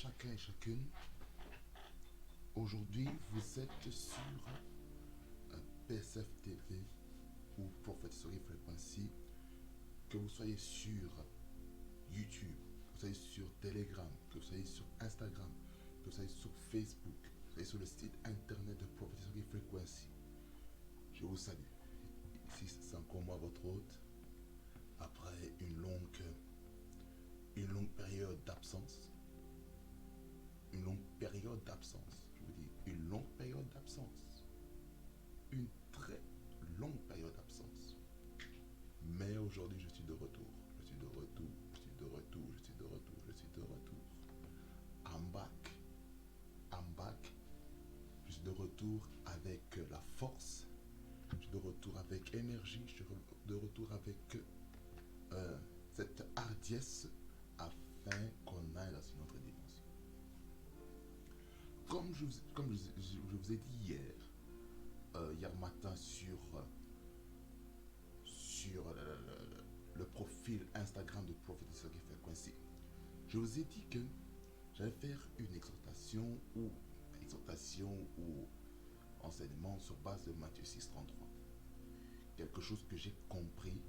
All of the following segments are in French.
chacun et chacune. Aujourd'hui, vous êtes sur PSF TV ou Prophétie Frequency, que vous soyez sur YouTube, que vous soyez sur Telegram, que vous soyez sur Instagram, que vous soyez sur Facebook, que vous soyez sur le site internet de Prophétie Frequency. Je vous salue. Ici, c'est encore moi, votre hôte, après une longue période d'absence. Une longue période d'absence. Je vous dis, une longue période d'absence. Une très longue période d'absence. Mais aujourd'hui, je suis de retour. Je suis de retour. Je suis de retour. Je suis de retour. Je suis de retour. I'm back. I'm back. Je suis de retour avec la force. Je suis de retour avec énergie. Je suis de retour avec cette hardiesse afin qu'on aille dans une autre dimension. Comme je vous ai dit hier matin sur le profil Instagram de Prophétie Frequency, je vous ai dit que j'allais faire une exhortation ou enseignement sur base de Matthieu 6,33. Quelque chose que j'ai compris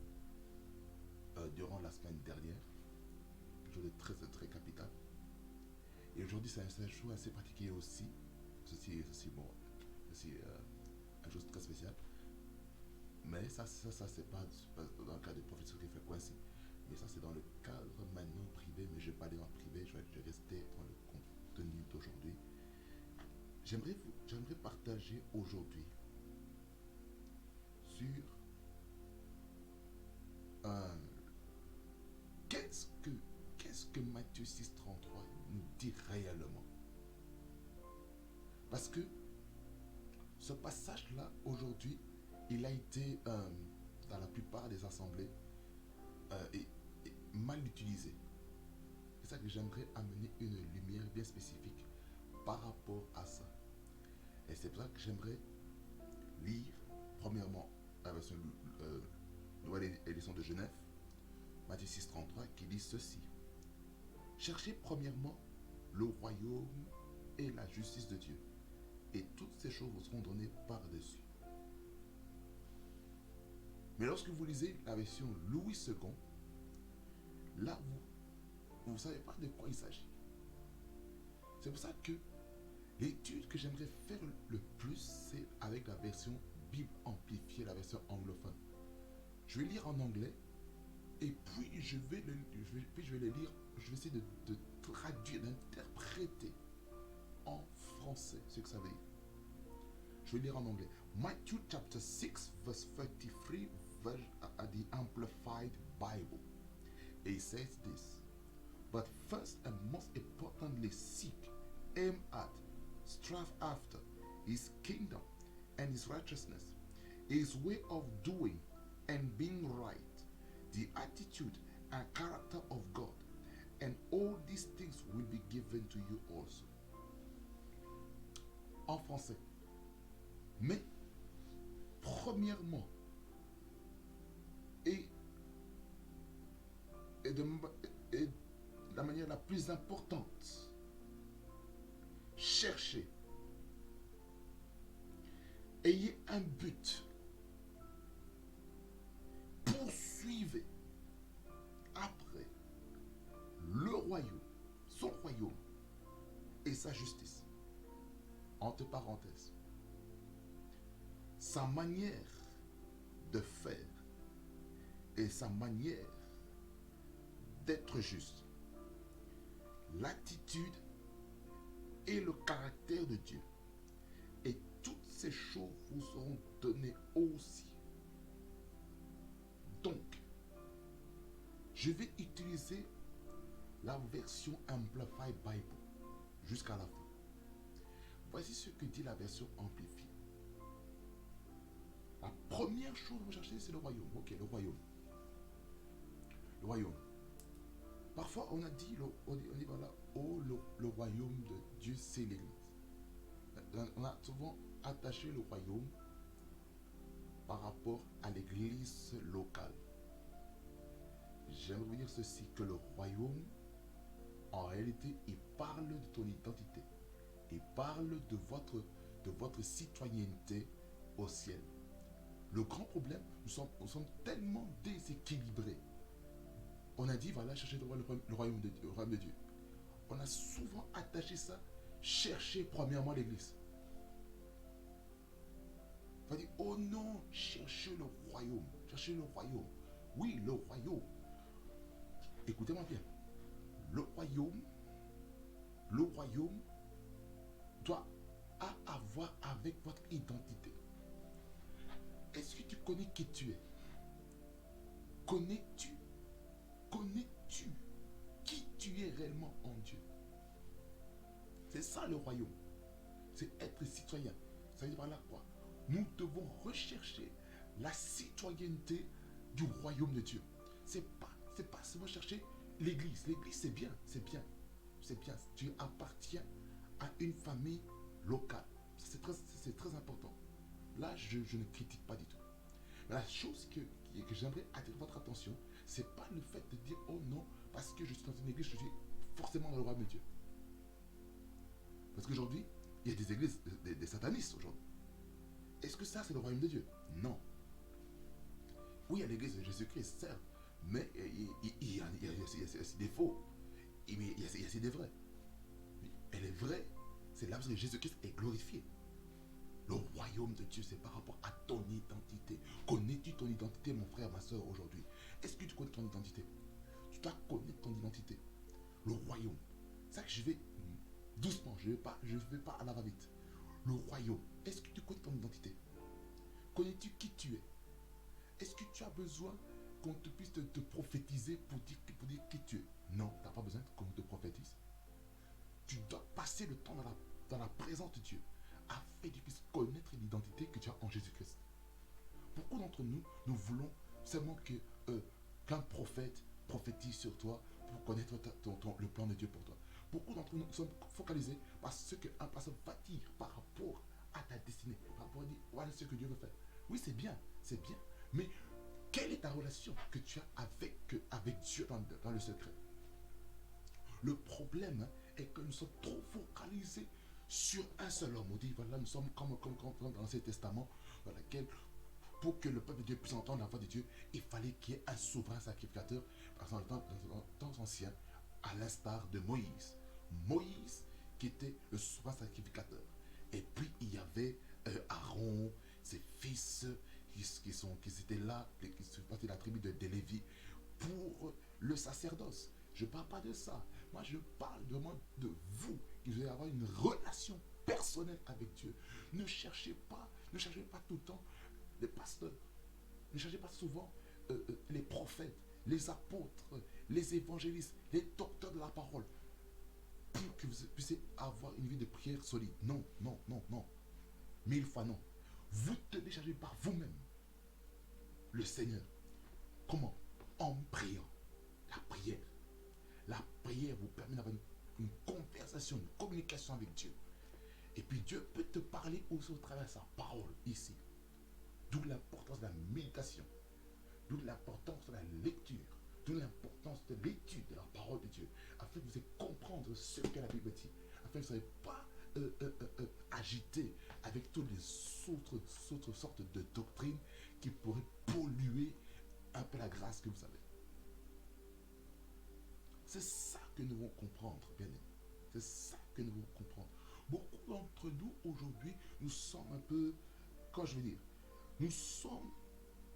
durant la semaine dernière, quelque chose de très capital. Et aujourd'hui, c'est un jour assez particulier aussi. Ceci une chose très spéciale. Mais ça c'est pas dans le cadre de Prophétie Frequency. Mais ça, c'est dans le cadre maintenant privé. Mais je vais pas aller en privé, je vais rester dans le contenu d'aujourd'hui. J'aimerais partager aujourd'hui sur qu'est-ce que Matthieu 6,33 nous dit réellement. Parce que ce passage-là, aujourd'hui, il a été, dans la plupart des assemblées, mal utilisé. C'est ça que j'aimerais amener une lumière bien spécifique par rapport à ça. Et c'est pour ça que j'aimerais lire, premièrement, la version nouvelle édition de Genève, Matthieu 6,33, qui dit ceci. Cherchez premièrement le royaume et la justice de Dieu, et toutes ces choses vous seront données par-dessus. Mais lorsque vous lisez la version Louis II, là, vous ne savez pas de quoi il s'agit. C'est pour ça que l'étude que j'aimerais faire le plus, c'est avec la version Bible amplifiée, la version anglophone. Je vais lire en anglais, et puis je vais le lire, je vais essayer de traduire, d'interpréter en français ce que ça veut dire. Je vais lire en anglais. Matthew chapter 6 verse 33 at the Amplified Bible. It says this. But first and most importantly seek, aim at, strive after his kingdom and his righteousness, his way of doing and being right, the attitude and character of God, and all these things will be given to you also. En français. Mais, premièrement, et de la manière la plus importante, cherchez, ayez un but, poursuivez après le royaume, son royaume et sa justice. Entre parenthèses, sa manière de faire et sa manière d'être juste, l'attitude et le caractère de Dieu. Et toutes ces choses vous seront données aussi. Donc, je vais utiliser la version Amplified Bible jusqu'à la fin. Voici ce que dit la version amplifiée. La première chose que vous cherchez, c'est le royaume. Ok, le royaume. Le royaume. Parfois, on a dit, on dit voilà, oh, le royaume de Dieu, c'est l'Église. On a souvent attaché le royaume par rapport à l'Église locale. J'aimerais vous dire ceci, que le royaume En réalité, il parle de ton identité. Il parle de votre citoyenneté au ciel. Le grand problème, nous sommes tellement déséquilibrés. On a dit, voilà, chercher le royaume le royaume de Dieu. On a souvent attaché ça, chercher premièrement l'église. On va dire, oh non, cherchez le royaume. Cherchez le royaume. Oui, le royaume. Écoutez-moi bien. Le royaume, le royaume doit avoir avec votre identité. Est-ce que tu connais qui tu es? Connais-tu Connais-tu qui tu es réellement en Dieu? C'est ça le royaume. C'est être citoyen. Ça veut dire par là quoi? Nous devons rechercher la citoyenneté du royaume de Dieu. C'est pas seulement chercher l'église. L'église c'est bien, c'est bien, c'est bien. Tu appartiens à une famille locale. C'est très important. Là, je ne critique pas du tout. Mais la chose que j'aimerais attirer votre attention, c'est pas le fait de dire oh non, parce que je suis dans une église, je suis forcément dans le royaume de Dieu. Parce qu'aujourd'hui, il y a des églises, des satanistes aujourd'hui. Est-ce que ça, c'est le royaume de Dieu? Non. Oui, il y a l'église de Jésus-Christ, certes, mais il y a des faux. Il y a des vrais. Elle est vraie, c'est là parce que Jésus-Christ est glorifié. Le royaume de Dieu, c'est par rapport à ton identité. Connais-tu ton identité, mon frère, ma soeur, aujourd'hui? Est-ce que tu connais ton identité? Tu dois connaître ton identité. Le royaume. C'est ça que je vais doucement, je ne vais pas à la va-vite. Le royaume. Est-ce que tu connais ton identité? Connais-tu qui tu es? Est-ce que tu as besoin qu'on te puisse te prophétiser pour dire qui tu es? Non, tu n'as pas besoin qu'on te prophétise. Tu dois passer le temps dans la présence de Dieu afin que tu puisses connaître l'identité que tu as en Jésus-Christ. Beaucoup d'entre nous, nous voulons seulement qu'un prophète prophétise sur toi pour connaître le plan de Dieu pour toi. Beaucoup d'entre nous sommes focalisés par ce qu'un pasteur va dire par rapport à ta destinée, par rapport à dire voilà ce que Dieu veut faire. Oui, c'est bien, mais quelle est ta relation que tu as avec Dieu dans le secret? Le problème est que nous sommes trop focalisés sur un seul homme. On dit, voilà, nous sommes comme dans l'Ancien Testament, dans lequel, pour que le peuple de Dieu puisse entendre la voix de Dieu, il fallait qu'il y ait un souverain sacrificateur, par exemple, dans le temps ancien, à l'instar de Moïse. Moïse, qui était le souverain sacrificateur. Et puis, il y avait Aaron, ses fils, qui étaient là, qui faisaient partie de la tribu de Lévi, pour le sacerdoce. Je ne parle pas de ça. Moi, je parle vraiment de vous, qui devez avoir une relation personnelle avec Dieu. Ne cherchez pas tout le temps les pasteurs. Ne cherchez pas souvent les prophètes, les apôtres, les évangélistes, les docteurs de la parole, pour que vous puissiez avoir une vie de prière solide. Non, non, non, non. 1000 fois non. Vous téléchargez par vous-même le Seigneur. Comment? En priant. La prière. La prière vous permet d'avoir une conversation, une communication avec Dieu. Et puis Dieu peut te parler aussi au travers de sa parole ici. D'où l'importance de la méditation. D'où l'importance de la lecture. D'où l'importance de l'étude de la parole de Dieu. Afin que vous puissiez comprendre ce que la Bible dit. Afin que vous ne soyez pas agité avec toutes les autres sortes de doctrines qui pourraient polluer un peu la grâce que vous avez. C'est ça que nous devons comprendre, bien aimés. C'est ça que nous devons comprendre. Beaucoup d'entre nous, aujourd'hui, nous sommes un peu, quand je veux dire, nous sommes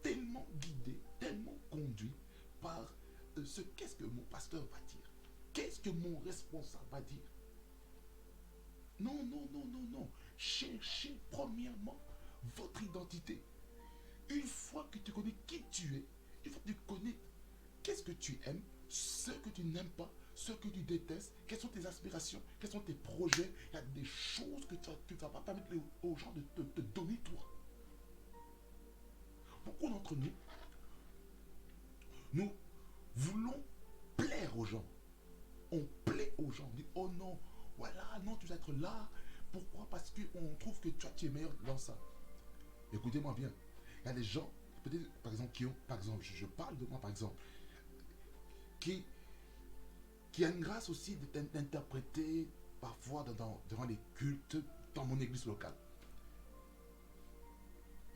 tellement guidés, tellement conduits par qu'est-ce que mon pasteur va dire? Qu'est-ce que mon responsable va dire? Non, non, non, non, non. Cherchez premièrement votre identité. Une fois que tu connais qui tu es, une fois que tu connais qu'est-ce que tu aimes, ce que tu n'aimes pas, ce que tu détestes, quelles sont tes aspirations, quels sont tes projets, il y a des choses que tu ne vas pas permettre aux gens de te donner toi. Beaucoup d'entre nous, nous voulons plaire aux gens. On plaît aux gens. On dit, oh non, voilà, non, tu dois être là. Pourquoi? Parce qu'on trouve que toi, tu es meilleur dans ça. Écoutez-moi bien. Il y a des gens, peut-être, par exemple, qui ont, par exemple, je parle de moi, par exemple, qui qui a une grâce aussi d'interpréter parfois durant les cultes dans mon église locale.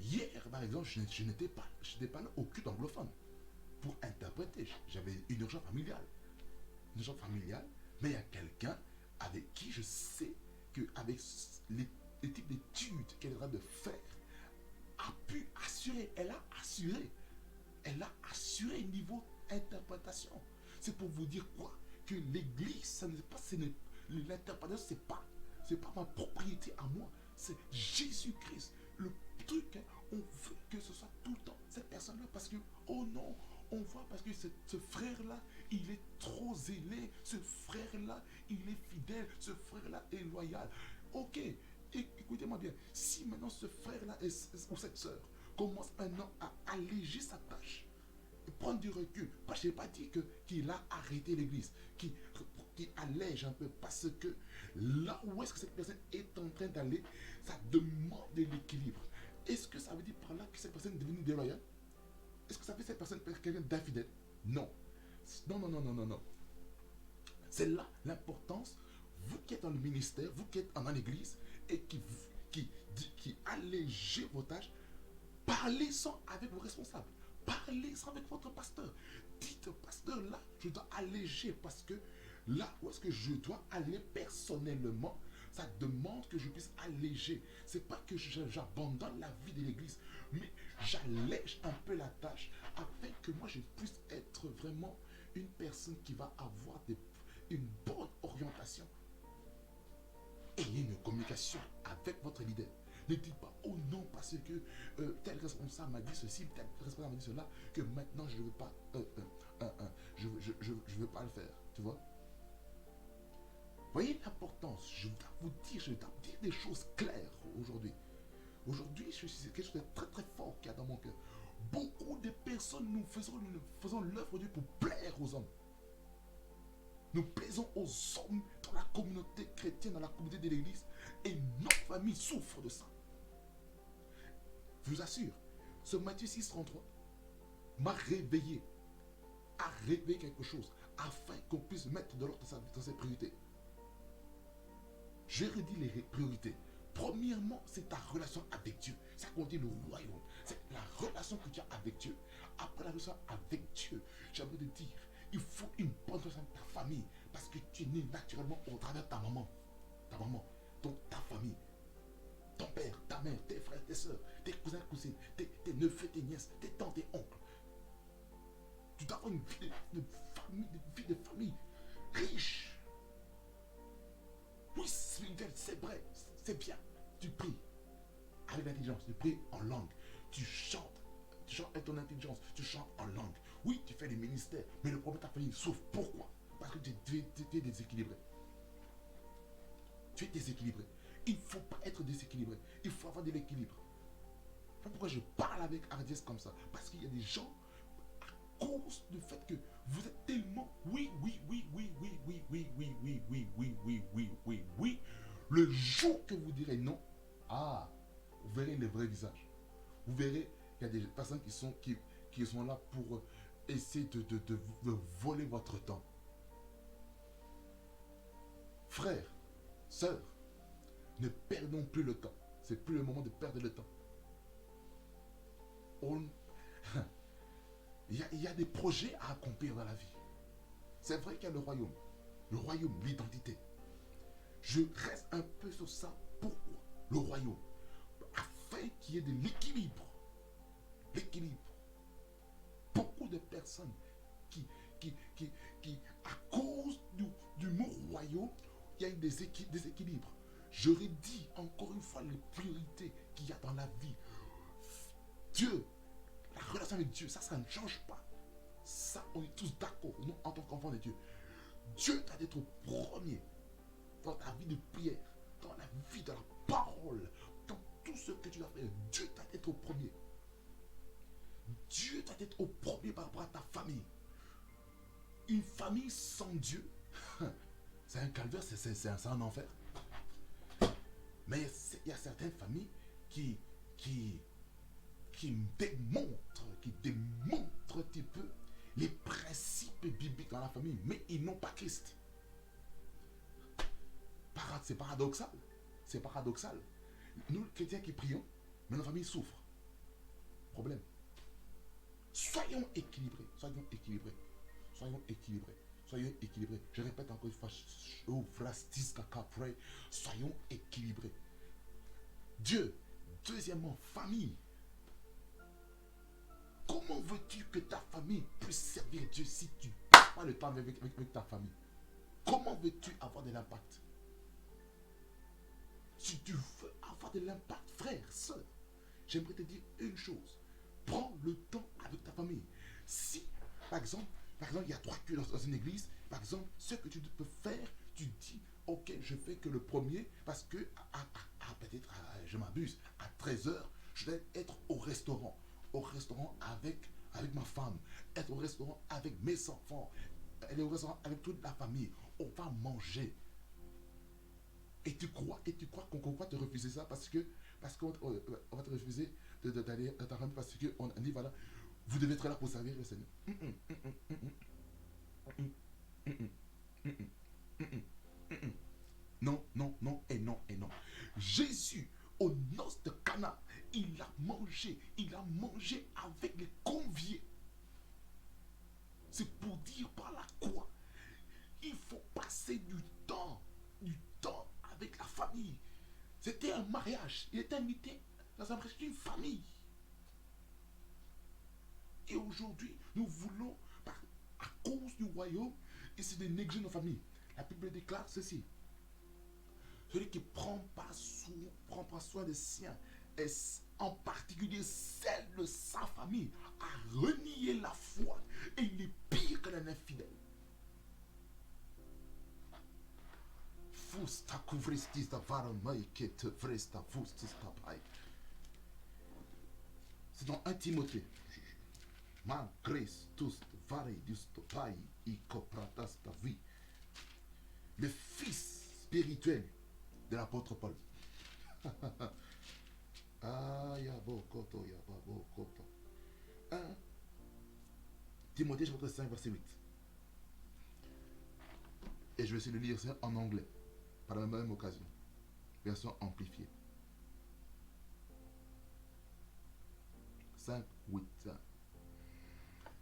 Hier, par exemple, je n'étais pas là au culte anglophone pour interpréter. J'avais une urgence familiale. Une urgence familiale, mais il y a quelqu'un avec qui je sais qu'avec les types d'études qu'elle est en train de faire, a pu assurer, elle a assuré niveau interprétation. C'est pour vous dire quoi? Que l'église, ça n'est pas, l'interprétation, c'est pas ma propriété à moi, c'est Jésus-Christ. Le truc, hein, on veut que ce soit tout le temps cette personne-là parce que, oh non, on voit parce que ce frère-là, il est trop zélé, ce frère-là, il est fidèle, ce frère-là est loyal. Ok, écoutez-moi bien, si maintenant ce frère-là ou cette sœur commence maintenant à alléger sa tâche, et prendre du recul, je n'ai pas dit qu'il a arrêté l'église, qu'il allège un peu, parce que là où est-ce que cette personne est en train d'aller, ça demande de l'équilibre. Est-ce que ça veut dire par là que cette personne est devenue déloyale? Est-ce que ça fait cette personne quelqu'un d'infidèle? Non. Non, non, non, non, non, non. C'est là l'importance, vous qui êtes dans le ministère, vous qui êtes dans l'église, et qui allégez vos tâches, parlez-en avec vos responsables. Parlez-en avec votre pasteur. Dites, pasteur, là, je dois alléger parce que là où est-ce que je dois aller personnellement, ça demande que je puisse alléger. C'est pas que j'abandonne la vie de l'église, mais j'allège un peu la tâche afin que moi je puisse être vraiment une personne qui va avoir une bonne orientation. Ayez une communication avec votre leader. Ne dites pas, oh non, parce que tel responsable m'a dit ceci, tel responsable m'a dit cela, que maintenant je ne veux pas, je veux pas le faire. Tu vois? Voyez l'importance. Je dois vous dire des choses claires aujourd'hui. Aujourd'hui, c'est quelque chose de très très fort qu'il y a dans mon cœur. Beaucoup de personnes, nous faisons l'œuvre de Dieu pour plaire aux hommes. Nous plaisons aux hommes dans la communauté chrétienne, dans la communauté de l'église, et notre famille souffre de ça. Je vous assure, ce Matthieu 6,33 m'a réveillé, a réveillé quelque chose, afin qu'on puisse mettre de l'ordre dans ses priorités. Je redis les priorités. Premièrement, c'est ta relation avec Dieu. Ça contient le royaume. C'est la relation que tu as avec Dieu. Après la relation avec Dieu, j'aimerais te dire, il faut une bonne relation avec ta famille. Parce que tu es né naturellement au travers de ta maman. Donc ta famille. Ton père, ta mère, tes frères, tes soeurs, tes cousins, cousines, tes neveux, tes nièces, tes tantes, tes oncles. Tu dois avoir une vie de famille riche. Oui, c'est vrai, c'est bien. Tu pries avec l'intelligence, tu pries en langue, tu chantes avec ton intelligence, tu chantes en langue. Oui, tu fais des ministères, mais le problème de ta famille souffre. Pourquoi? Parce que tu es déséquilibré. Tu es déséquilibré. Il ne faut pas être déséquilibré. Il faut avoir de l'équilibre. Voilà pourquoi je parle avec hardiesse comme ça. Parce qu'il y a des gens, à cause du fait que vous êtes tellement oui. Le jour que vous direz non, vous verrez le vrai visage. Vous verrez qu'il y a des personnes qui sont là pour essayer de voler votre temps. Frères, sœurs, ne perdons plus le temps. C'est plus le moment de perdre le temps. Il y a des projets à accomplir dans la vie. C'est vrai qu'il y a le royaume, l'identité. Je reste un peu sur ça. Pourquoi? Le royaume. Afin qu'il y ait de l'équilibre. L'équilibre. Beaucoup de personnes qui à cause du mot royaume, il y a des déséquilibres. Je redis encore une fois les priorités qu'il y a dans la vie. Dieu, la relation avec Dieu, ça ne change pas. Ça, on est tous d'accord, nous, en tant qu'enfants de Dieu. Dieu doit être au premier dans ta vie de prière, dans la vie de la parole, dans tout ce que tu dois faire. Dieu doit être au premier. Dieu doit être au premier par rapport à ta famille. Une famille sans Dieu, c'est un calvaire, c'est un enfer. Mais il y a certaines familles qui démontrent un petit peu les principes bibliques dans la famille, mais ils n'ont pas Christ. C'est paradoxal. C'est paradoxal. Nous, les chrétiens qui prions, mais nos familles souffrent. Problème. Soyons équilibrés. Soyons équilibrés. Soyons équilibrés. Soyons équilibrés. Je répète encore une fois. Soyons équilibrés. Dieu. Deuxièmement, famille. Comment veux-tu que ta famille puisse servir Dieu si tu ne passes pas le temps avec ta famille? Comment veux-tu avoir de l'impact? Si tu veux avoir de l'impact, frère, soeur, j'aimerais te dire une chose. Prends le temps avec ta famille. Si, par exemple, il y a 3 cultes dans une église, par exemple, ce que tu peux faire, tu dis, ok, je fais que le premier, parce que, peut-être, je m'abuse, à 13h, je vais être au restaurant avec ma femme, être au restaurant avec mes enfants, aller au restaurant avec toute la famille. On va manger. Et tu crois qu'on va te refuser ça parce qu'on va te refuser d'aller à ta famille parce qu'on dit voilà, vous devez être là pour servir le Seigneur. Non, non, non et non et non. Jésus, aux noces de Cana, il a mangé avec les conviés. C'est pour dire par là quoi? Il faut passer du temps avec la famille. C'était un mariage. Il était invité dans un mariage d'une famille. Et aujourd'hui, nous voulons, à cause du royaume, essayer de négliger nos familles. La Bible déclare ceci. Celui qui prend pas soin des siens, et en particulier celle de sa famille, a renié la foi. Et il est pire que l'un infidèle. C'est dans 1 Timothée. Le fils spirituel de l'apôtre Paul. Timothée chapitre 5 verset 8. Et je vais essayer de lire ça en anglais, par la même occasion. Version amplifiée. 5, 8.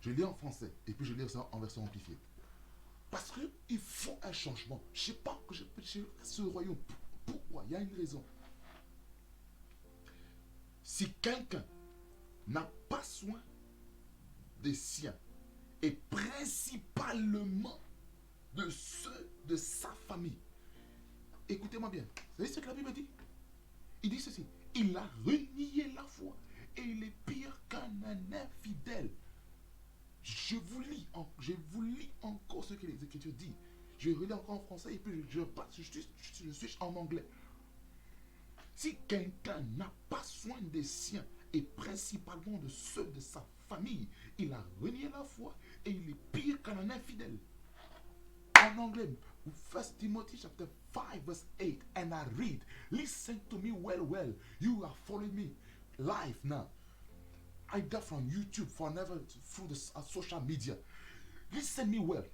Je lis en français et puis je lis ça en version amplifiée. Parce qu'il faut un changement. Je ne sais pas que je peux ce royaume. Pourquoi? Il y a une raison. Si quelqu'un n'a pas soin des siens, et principalement de ceux de sa famille, écoutez-moi bien. Vous savez ce que la Bible dit? Il dit ceci. Il a renié la foi. Et il est pire qu'un infidèle. Je vous lis encore ce que les Écritures disent. Je relis encore en français et puis je suis en anglais. Si quelqu'un n'a pas soin des siens et principalement de ceux de sa famille, il a renié la foi et il est pire qu'un infidèle. En anglais, 1 Timothy chapter 5 verse 8, and I read, listen to me well. You are following me live now. Either from YouTube, through the social media. Listen me well.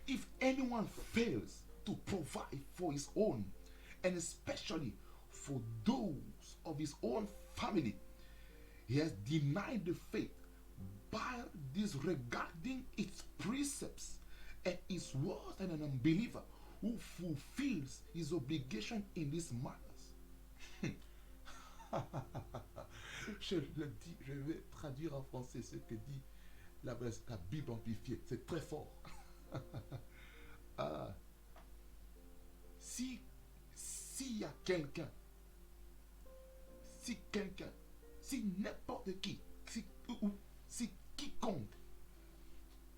If anyone fails to provide for his own, and especially for those of his own family, he has denied the faith by disregarding its precepts and is worse than an unbeliever who fulfills his obligation in these matters. Je le dis, je vais traduire en français ce que dit la Bible amplifiée. C'est très fort. Si y a quelqu'un, si n'importe qui, si quiconque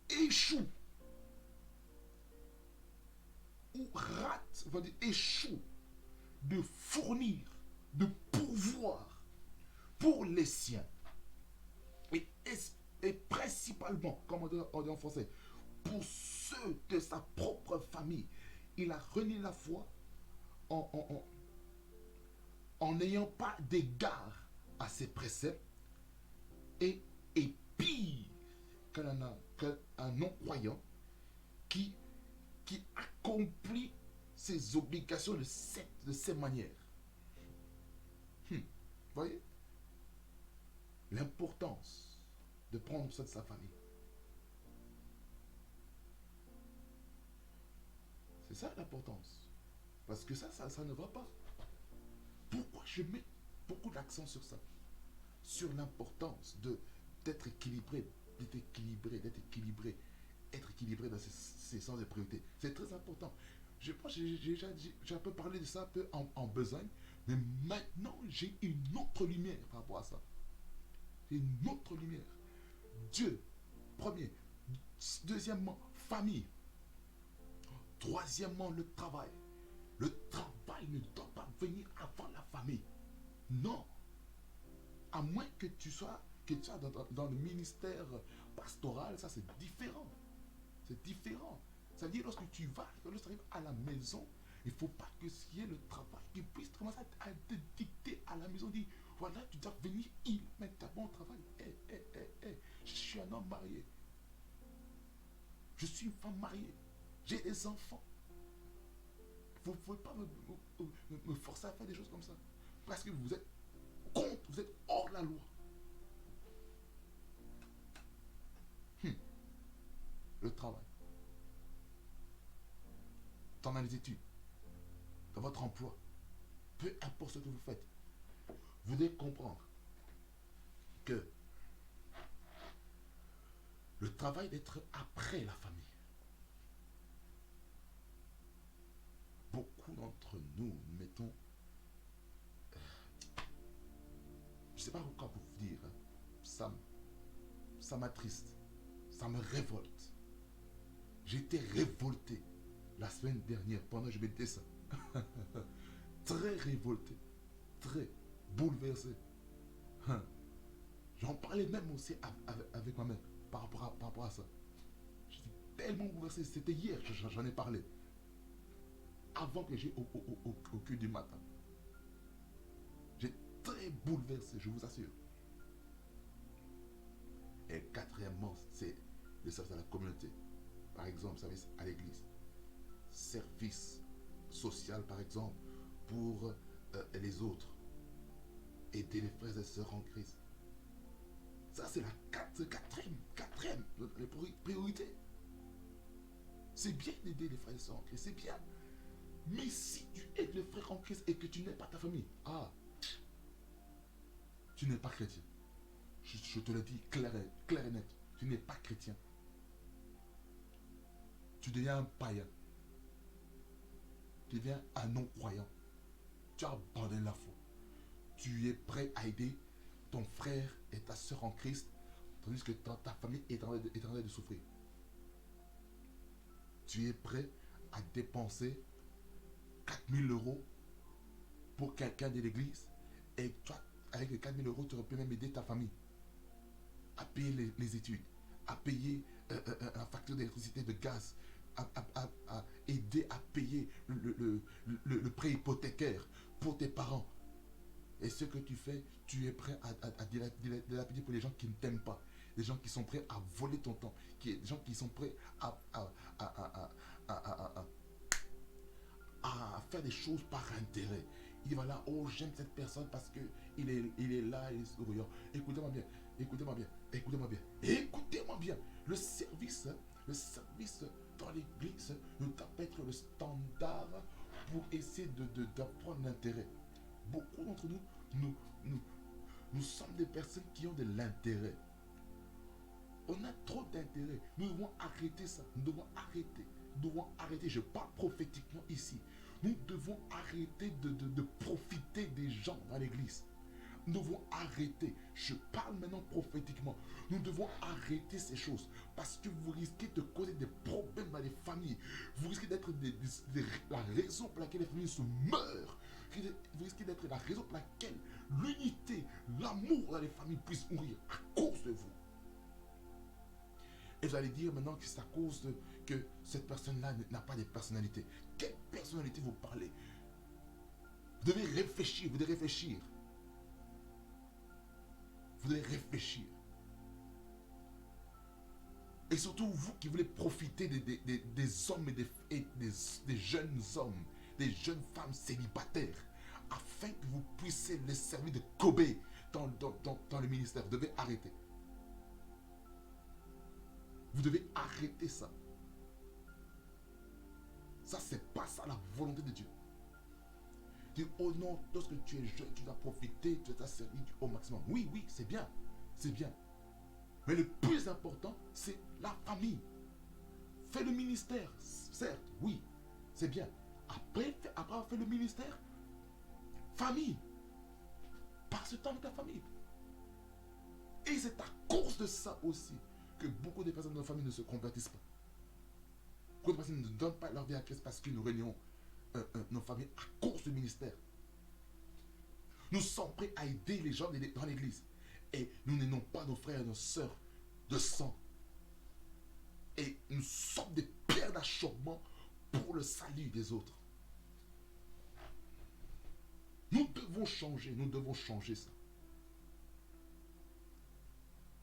échoue ou rate, on va dire échoue de fournir, de pourvoir pour les siens, et principalement, comme on dit en français, pour ceux de sa propre famille, il a renié la foi en n'ayant pas d'égard à ses préceptes, et pire, qu'un non-croyant qui, qui accomplit ses obligations de ces manières. Vous voyez l'importance de prendre soin de sa famille. C'est ça l'importance. Parce que ça ne va pas. Pourquoi je mets beaucoup d'accent sur ça? Sur l'importance d'être équilibré, être équilibré dans ses sens de priorité. C'est très important. Je pense que j'ai un peu parlé de ça un peu en besogne, mais maintenant j'ai une autre lumière par rapport à ça. J'ai une autre lumière. Dieu, premier. Deuxièmement, famille. Troisièmement, le travail. Le travail ne doit pas venir avant la famille. Non. À moins que tu sois dans le ministère pastoral, ça c'est différent. C'est différent. Ça veut dire lorsque tu arrives à la maison, il ne faut pas que s'il y ait le travail qui puisse commencer à te dicter à la maison. Dire, voilà, tu dois venir immédiatement au travail. Je suis un homme marié. Je suis une femme mariée. J'ai des enfants. Vous ne pouvez pas me forcer à faire des choses comme ça. Parce que vous êtes contre, vous êtes hors la loi. Le travail. Dans les études. Dans votre emploi. Peu importe ce que vous faites. Vous devez comprendre que le travail d'être après la famille. Beaucoup d'entre nous mettons, je ne sais pas quoi vous dire, hein, ça m'attriste, ça me révolte. J'étais révolté la semaine dernière pendant que je mettais ça. Très révolté, très bouleversé. J'en parlais même aussi avec ma mère par rapport à ça. J'étais tellement bouleversé, c'était hier que j'en ai parlé. Avant que j'aie au cul du matin. J'ai très bouleversé, je vous assure. Et quatrièmement, c'est le service à la communauté. Par exemple, service à l'église. Service social, par exemple, pour les autres. Aider les frères et sœurs en Christ. Ça, c'est la quatrième priorité. C'est bien d'aider les frères et sœurs en Christ, c'est bien. Mais si tu aides le frère en Christ et que tu n'aides pas ta famille, tu n'es pas chrétien. Je te le dis clair et net. Tu n'es pas chrétien. Tu deviens un païen. Tu deviens un non-croyant. Tu abandonnes la foi. Tu es prêt à aider ton frère et ta soeur en Christ, tandis que ta famille est en train de souffrir. Tu es prêt à dépenser 4000 € pour quelqu'un de l'église, et toi, avec les 4000 €, tu aurais pu même aider ta famille à payer les études, à payer la facture d'électricité, de gaz, à aider à payer le prêt hypothécaire pour tes parents. Et ce que tu fais, tu es prêt à dilapider pour les gens qui ne t'aiment pas, des gens qui sont prêts à voler ton temps, des gens qui sont prêts à faire des choses par intérêt. Il dit voilà, oh j'aime cette personne parce que il est là, il est souriant. Écoutez-moi bien, écoutez-moi bien, écoutez-moi bien, écoutez-moi bien. Le service dans l'église ne doit pas être le standard pour essayer d'apprendre l'intérêt. Beaucoup d'entre nous sommes des personnes qui ont de l'intérêt. On a trop d'intérêt. Nous devons arrêter ça. Nous devons arrêter. Nous devons arrêter. Je parle prophétiquement ici. Nous devons arrêter de profiter des gens dans l'église. Nous devons arrêter. Je parle maintenant prophétiquement. Nous devons arrêter ces choses parce que vous risquez de causer des problèmes dans les familles. Vous risquez d'être la raison pour laquelle les familles se meurent. Vous risquez d'être la raison pour laquelle l'unité, l'amour dans les familles puisse mourir à cause de vous. Et vous allez dire maintenant que c'est à cause que cette personne-là n'a pas de personnalité. Quelle personnalité vous parlez? Vous devez réfléchir, vous devez réfléchir. Vous devez réfléchir. Et surtout, vous qui voulez profiter des hommes et des jeunes hommes, des jeunes femmes célibataires, afin que vous puissiez les servir de Kobe dans le ministère. Vous devez arrêter. Vous devez arrêter ça. Ça, c'est pas ça la volonté de Dieu. Dire, oh non, lorsque tu es jeune, tu dois profiter, tu dois servir au maximum. Oui, oui, c'est bien. C'est bien. Mais le plus important, c'est la famille. Fais le ministère, certes, oui, c'est bien. Après avoir fait le ministère, famille. Passe ce temps avec ta famille. Et c'est à cause de ça aussi que beaucoup de personnes de nos familles ne se convertissent pas. Beaucoup de personnes ne donnent pas leur vie à Christ parce que nous réunions nos familles à cause du ministère. Nous sommes prêts à aider les gens dans l'église. Et nous n'aimons pas nos frères et nos sœurs de sang. Et nous sommes des pierres d'achoppement pour le salut des autres. Nous devons changer ça.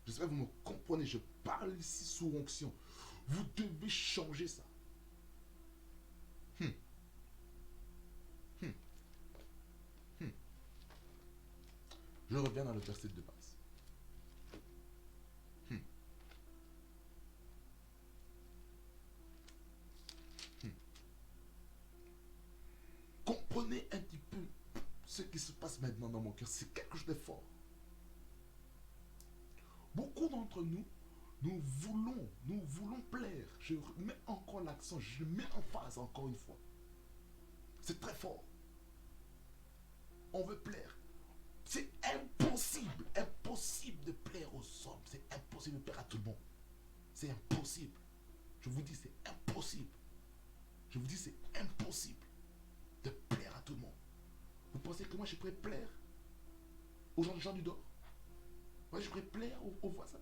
J'espère que vous me comprenez, je parle ici sous onction. Vous devez changer ça. Je reviens dans le verset de base. Comprenez un petit peu ce qui se passe maintenant dans mon cœur. C'est quelque chose de fort. Beaucoup d'entre nous, nous voulons plaire. Je mets encore l'accent, je mets en phase encore une fois. C'est très fort. On veut plaire. C'est impossible de plaire aux hommes. C'est impossible de plaire à tout le monde. C'est impossible. Je vous dis, c'est impossible. Je vous dis, c'est impossible de plaire à tout le monde. Vous pensez que moi, je pourrais plaire aux gens du dehors? Moi, je pourrais plaire aux voisins?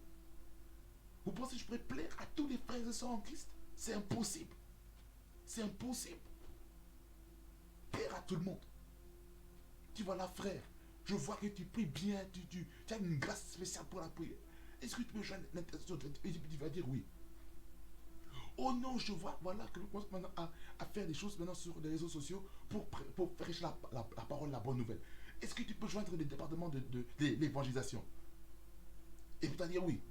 Vous pensez que je pourrais plaire à tous les frères et sœurs en Christ? C'est impossible. C'est impossible. Plaire à tout le monde. Tu vois là, frère, je vois que tu pries bien, tu as une grâce spéciale pour la prière. Est-ce que tu peux joindre l'intention? Tu vas dire oui. Oh non, je vois, voilà, que je commence maintenant à faire des choses maintenant sur les réseaux sociaux pour prêcher la parole, la bonne nouvelle. Est-ce que tu peux joindre le département de l'évangélisation? Et puis tu vas dire oui.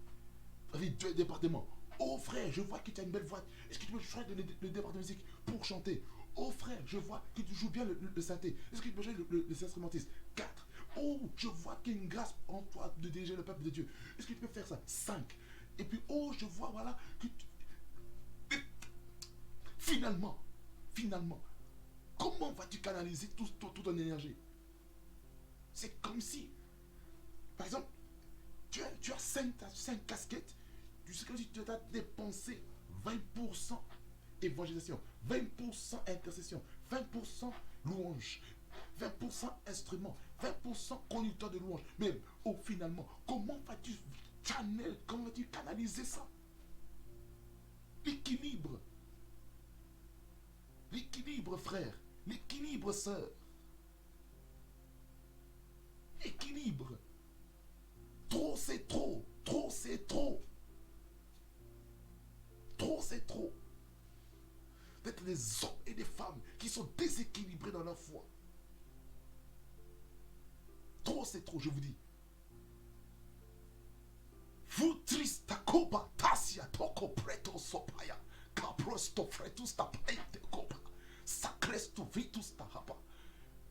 Avec deux départements. Oh frère, je vois que tu as une belle voix. Est-ce que tu peux joindre le département de musique pour chanter? Oh frère, je vois que tu joues bien le synthé. Est-ce que tu peux joindre les instrumentistes? 4. Oh, je vois qu'il y a une grâce en toi de diriger le peuple de Dieu. Est-ce que tu peux faire ça? 5. Et puis, oh, je vois, voilà, que finalement, comment vas-tu canaliser toute ton énergie? C'est comme si, par exemple, tu as 5 casquettes. Tu sais que si tu as dépensé 20% évangélisation, 20% intercession, 20% louange, 20% instrument, 20% conducteur de louange. Mais finalement, comment vas-tu canaliser ça? L'équilibre. L'équilibre, frère. L'équilibre, sœur. Équilibre. Trop, c'est trop. Trop, c'est trop. Trop, c'est trop. D'être des hommes et des femmes qui sont déséquilibrés dans leur foi. Trop, c'est trop, je vous dis. Vous triste copa tasia toko preto sopaya caprosto fretus tapaya te copa sacresto vitus tahapa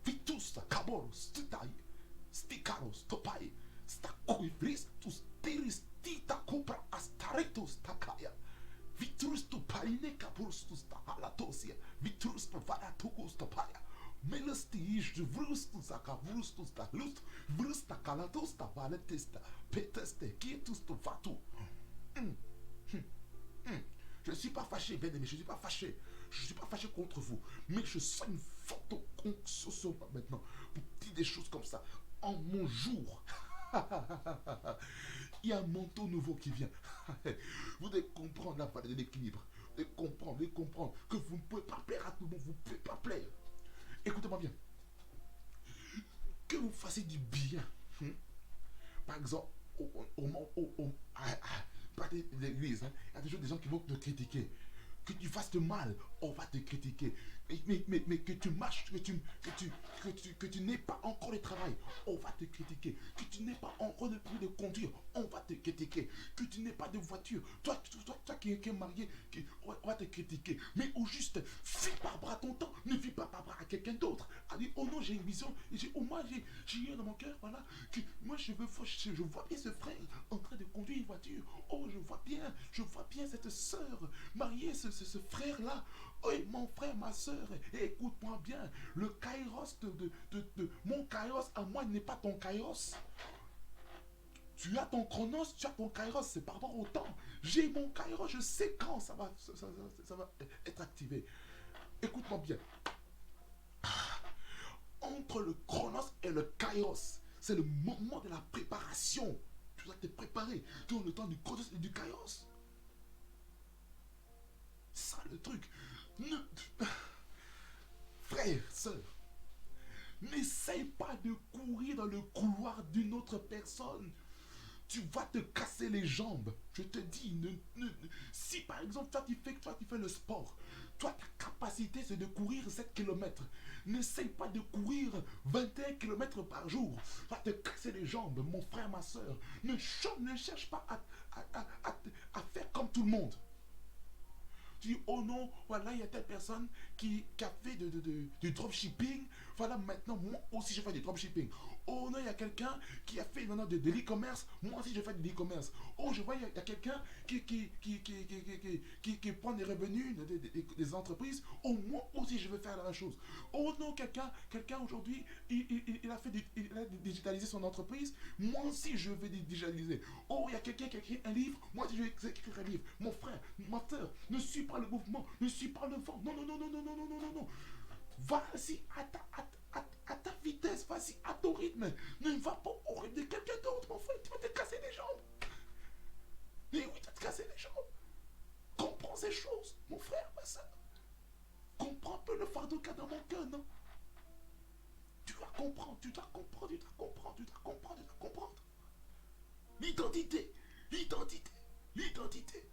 vitus caboros titai sticaros topai stacuivristus tiristita copra astaritus takaya vitrus tu paine caprostus tahalatosia vitrus tu varatugus topaya Melestis de vrustus acavrustus da lust, vrusta calatus da valetista, peteste, quietus to vatu. Je ne suis pas fâché, bien aimé, je ne suis pas fâché. Je ne suis pas fâché contre vous, mais je sens une forte onction sur moi maintenant pour dire des choses comme ça. En mon jour, il y a un manteau nouveau qui vient. Vous devez comprendre la valeur de l'équilibre. Vous devez comprendre que vous ne pouvez pas plaire à tout le monde, vous ne pouvez pas plaire. Écoutez-moi bien. Que vous fassiez du bien. Par exemple, l'église, hein, il y a toujours des gens qui vont te critiquer. Que tu fasses de mal, on va te critiquer. Mais que tu marches, que tu n'aies pas encore de travail, on va te critiquer. Que tu n'aies pas encore de prix de conduire, on va te critiquer. Que tu n'aies pas de voiture, toi qui es marié, on va te critiquer. Mais au juste, vis par bras ton temps, ne vis pas par bras à quelqu'un d'autre. Allez, oh non, j'ai une vision, moi j'ai eu dans mon cœur, voilà, que moi je vois bien ce frère en train de conduire une voiture. Oh, je vois bien cette sœur mariée, ce frère-là. Oh, mon frère, ma soeur, écoute-moi bien. Le kairos mon kairos à moi n'est pas ton kairos. Tu as ton chronos, tu as ton kairos, c'est par rapport au temps. J'ai mon kairos, je sais quand ça va être activé. Écoute-moi bien. Entre le chronos et le kairos, c'est le moment de la préparation. Tu dois te préparer. Tu as le temps du chronos et du kairos. C'est ça le truc. Frère, sœur, n'essaye pas de courir dans le couloir d'une autre personne. Tu vas te casser les jambes. Je te dis, si par exemple toi tu fais le sport, toi ta capacité c'est de courir 7 km. N'essaye pas de courir 21 km par jour. Tu vas te casser les jambes, mon frère, ma soeur. Ne cherche pas à faire comme tout le monde. Tu dis, oh non, voilà, il y a telle personne qui a fait du dropshipping. Voilà, maintenant, moi aussi, je fais du dropshipping. Oh non, il y a quelqu'un qui a fait maintenant de l'e-commerce. Moi aussi, je fais de l'e-commerce. Oh, je vois, il y a quelqu'un qui prend des revenus des entreprises. Oh, moi aussi, je veux faire la même chose. Oh non, quelqu'un aujourd'hui, il a digitalisé son entreprise. Moi aussi, je vais digitaliser. Oh, il y a quelqu'un qui a écrit un livre. Moi aussi, je vais écrire un livre. Mon frère, ma soeur, ne suis pas le mouvement, ne suis pas le vent. Non, non, non, non, non, non, non, non, non, non. Vas-y à ta vitesse, vas-y à ton rythme. Ne va pas au rythme de quelqu'un d'autre, mon frère. Tu vas te casser les jambes. Mais oui, tu vas te casser les jambes. Comprends ces choses, mon frère, ma soeur. Comprends un peu le fardeau qu'il y a dans mon cœur, non? Tu dois comprendre, tu dois comprendre, tu dois comprendre, tu dois comprendre, tu dois comprendre. L'identité, l'identité, l'identité.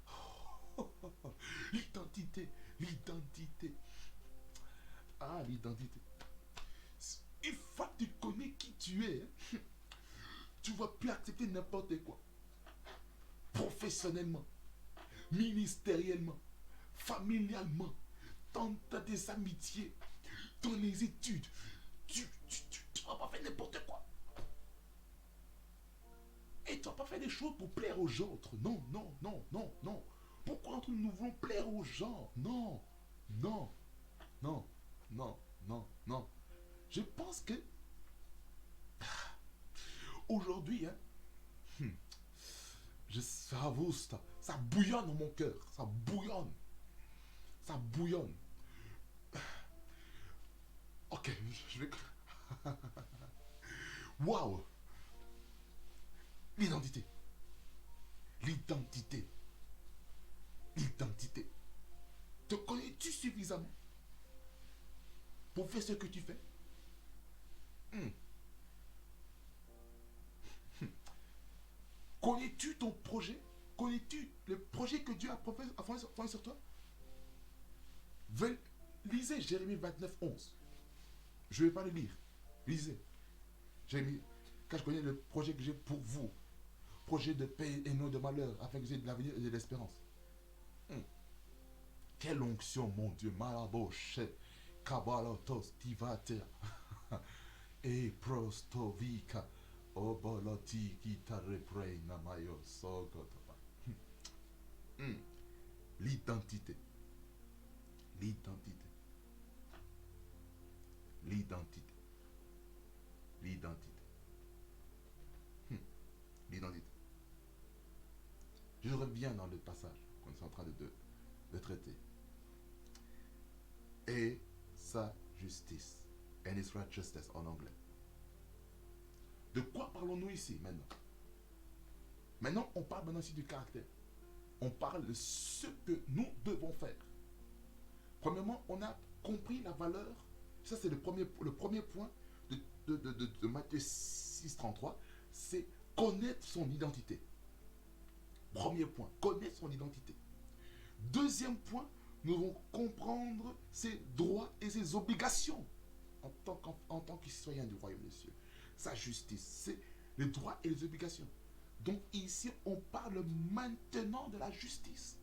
L'identité, l'identité. Ah, l'identité. Une fois que tu connais qui tu es, tu ne vas plus accepter n'importe quoi. Professionnellement, ministériellement, familialement, dans tes amitiés, dans les études. Tu ne vas pas faire n'importe quoi. Et tu ne vas pas faire des choses pour plaire aux autres. Non, non, non, non, non. Pourquoi nous voulons plaire aux gens? Non, non, non, non, non, non. Je pense que aujourd'hui, hein, ça bouillonne dans mon cœur. Ça bouillonne. Ça bouillonne. Ok, je vais. Waouh! L'identité. L'identité. L'identité. Te connais-tu suffisamment pour faire ce que tu fais? Hmm. Connais-tu ton projet? Connais-tu le projet que Dieu a formé sur toi? Lisez Jérémie 29, 11. Je ne vais pas le lire. Lisez. Jérémie, car je connais le projet que j'ai pour vous. Projet de paix et non de malheur, afin que vous ayez de l'avenir et de l'espérance. Quelle onction, mon Dieu. Malaboche, kabalotos, tivate, et prostovika, oboloti, kitareprei, namayo, sogotaba. L'identité. L'identité. L'identité. L'identité. L'identité. Je reviens dans le passage qu'on est en train de traiter. Et sa justice. And his righteousness en anglais. De quoi parlons-nous ici maintenant? Maintenant, on parle maintenant ici du caractère. On parle de ce que nous devons faire. Premièrement, on a compris la valeur. Ça, c'est le premier point de Matthieu 6, 33. C'est connaître son identité. Premier point, connaître son identité. Deuxième point, nous devons comprendre ses droits et ses obligations en tant que citoyen du royaume des cieux. Sa justice, c'est les droits et les obligations. Donc ici, on parle maintenant de la justice.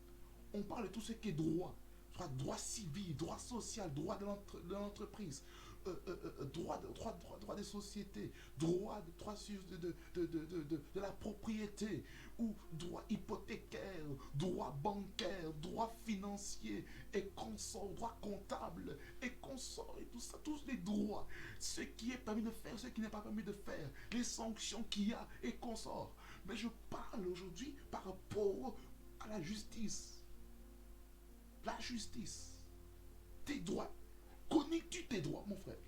On parle de tout ce qui est droit. Droit civil, droit social, droit de l'entreprise, droit des sociétés, droit de la propriété, ou droit hypothécaire, droit bancaire, droit financier, et consort, droit comptable, et consort, et tout ça, tous les droits, ce qui est permis de faire, ce qui n'est pas permis de faire, les sanctions qu'il y a, et consort. Mais je parle aujourd'hui par rapport à la justice. La justice, tes droits. Connais-tu tes droits, mon frère?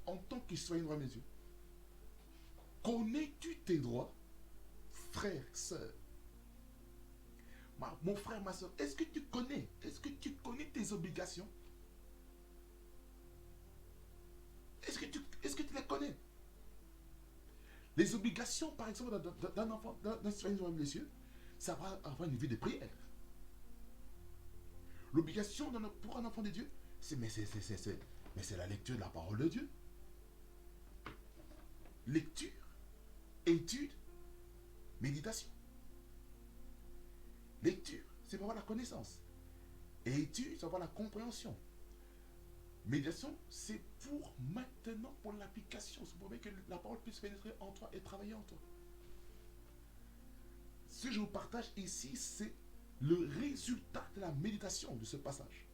En tant que citoyen de mes yeux. Connais-tu tes droits, frère, sœur? Mon frère, ma soeur, est-ce que tu connais? Est-ce que tu connais tes obligations? Est-ce que tu les connais? Les obligations, par exemple, d'un citoyen de mes yeux, ça va avoir une vie de prière. L'obligation pour un enfant de Dieu, c'est la lecture de la parole de Dieu. Lecture, étude, méditation. Lecture, c'est pour avoir la connaissance. Étude, c'est pour avoir la compréhension. Méditation, c'est pour maintenant, pour l'application. C'est pour que la parole puisse pénétrer en toi et travailler en toi. Ce que je vous partage ici, c'est le résultat de la méditation de ce passage.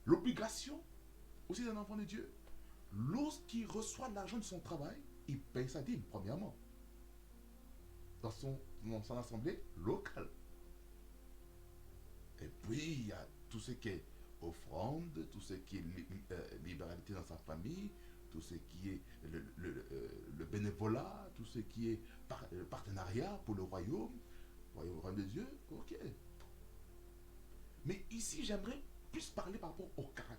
L'obligation aussi d'un enfant de Dieu, lorsqu'il reçoit l'argent de son travail, il paye sa dîme, premièrement, dans son assemblée locale. Et puis, il y a tout ce qui est offrande, tout ce qui est libéralité dans sa famille, tout ce qui est le bénévolat, tout ce qui est partenariat pour le royaume de Dieu, ok. Mais ici, j'aimerais plus parler par rapport au caractère.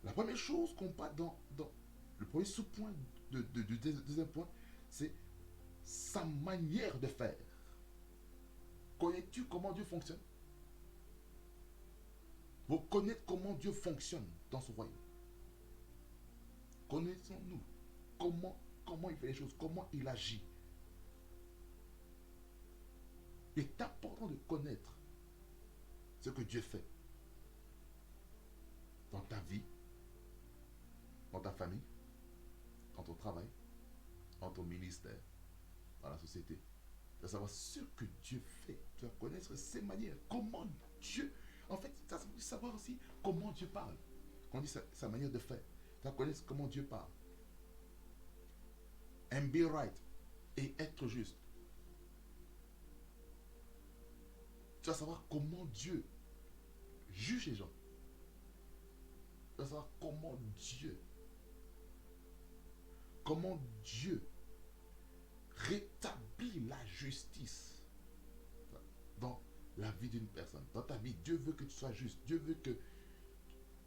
La première chose qu'on parle dans le premier sous-point du deuxième point, c'est sa manière de faire. Connais-tu comment Dieu fonctionne? Vous connaissez comment Dieu fonctionne dans ce royaume. Connaissons-nous comment il fait les choses, comment il agit. Il est important de connaître ce que Dieu fait dans ta vie, dans ta famille, dans ton travail, dans ton ministère, dans la société. Tu dois savoir ce que Dieu fait. Tu dois connaître ses manières. Comment Dieu... En fait, tu dois savoir aussi comment Dieu parle. Quand on dit sa manière de faire. Tu dois connaître comment Dieu parle. And be right. Et être juste. Tu dois savoir comment Dieu juge les gens. Tu dois savoir comment Dieu rétablit la justice dans la vie d'une personne. Dans ta vie, Dieu veut que tu sois juste. Dieu veut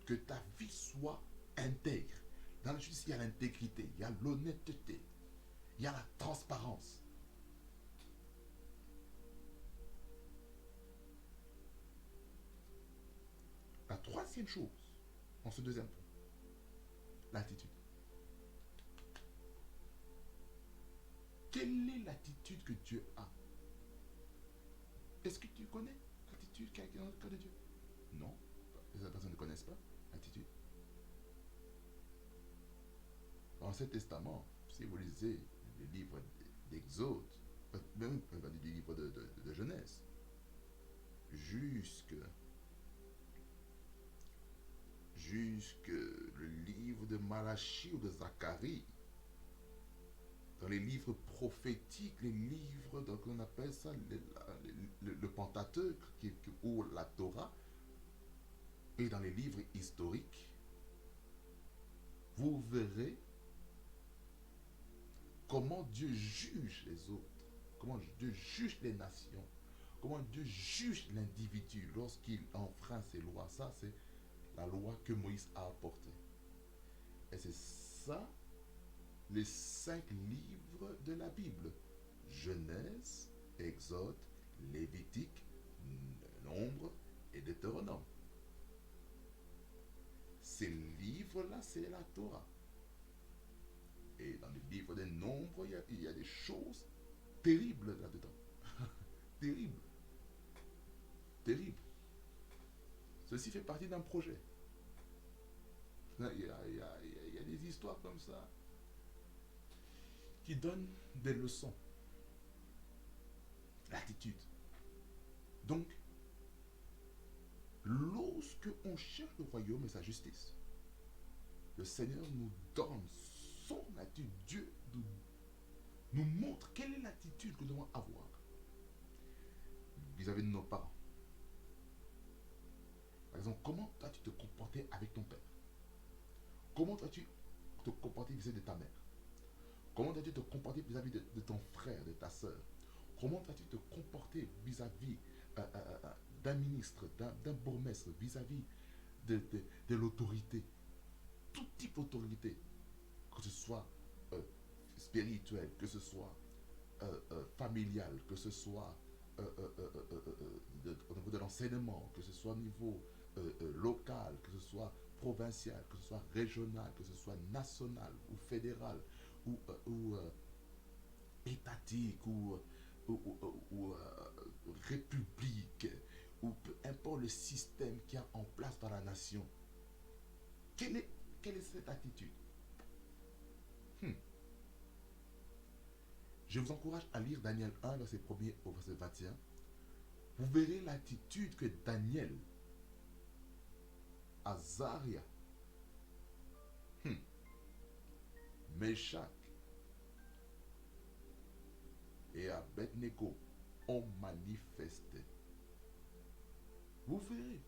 que ta vie soit intègre. Dans la justice, il y a l'intégrité, il y a l'honnêteté, il y a la transparence. La troisième chose, en ce deuxième point, l'attitude. Quelle est l'attitude que Dieu a? Est-ce que tu connais l'attitude qu'il y a dans le cœur de Dieu? Non. Les autres personnes ne connaissent pas l'attitude. Dans l'Ancien Testament, si vous lisez les livres d'Exode, même les livres de Genèse, jusque le livre de Malachie ou de Zacharie, dans les livres prophétiques, les livres, donc on appelle ça le Pentateuque ou la Torah, et dans les livres historiques, vous verrez comment Dieu juge les autres, comment Dieu juge les nations, comment Dieu juge l'individu lorsqu'il enfreint ses lois. Ça, c'est la loi que Moïse a apportée. Et c'est ça les 5 livres de la Bible. Genèse, Exode, Lévitique, Nombre et Deutéronome. Ces livres-là, c'est la Torah. Et dans le livre des Nombres, il y a des choses terribles là-dedans. Terribles. Terribles. Ceci fait partie d'un projet. Il y a des histoires comme ça qui donnent des leçons. L'attitude. Donc, lorsque on cherche le royaume et sa justice, le Seigneur nous donne son attitude. Dieu nous montre quelle est l'attitude que nous devons avoir vis-à-vis de nos parents. Par exemple, comment dois-tu te comporter avec ton père? Comment dois-tu te comporter vis-à-vis de ta mère? Comment dois-tu te comporter vis-à-vis de ton frère, de ta soeur? Comment dois-tu te comporter vis-à-vis d'un ministre, d'un bourgmestre, vis-à-vis de l'autorité? Tout type d'autorité, que ce soit spirituel, que ce soit familial, que ce soit au niveau de l'enseignement, que ce soit au niveau local, que ce soit provincial, que ce soit régional, que ce soit national ou fédéral ou étatique ou république ou peu importe le système qu'il y a en place dans la nation. Quelle est cette attitude? Je vous encourage à lire Daniel 1, verset 1er au verset 21. Vous verrez l'attitude que Daniel, Azaria, Meshach et Abednego ont manifesté. Vous verrez.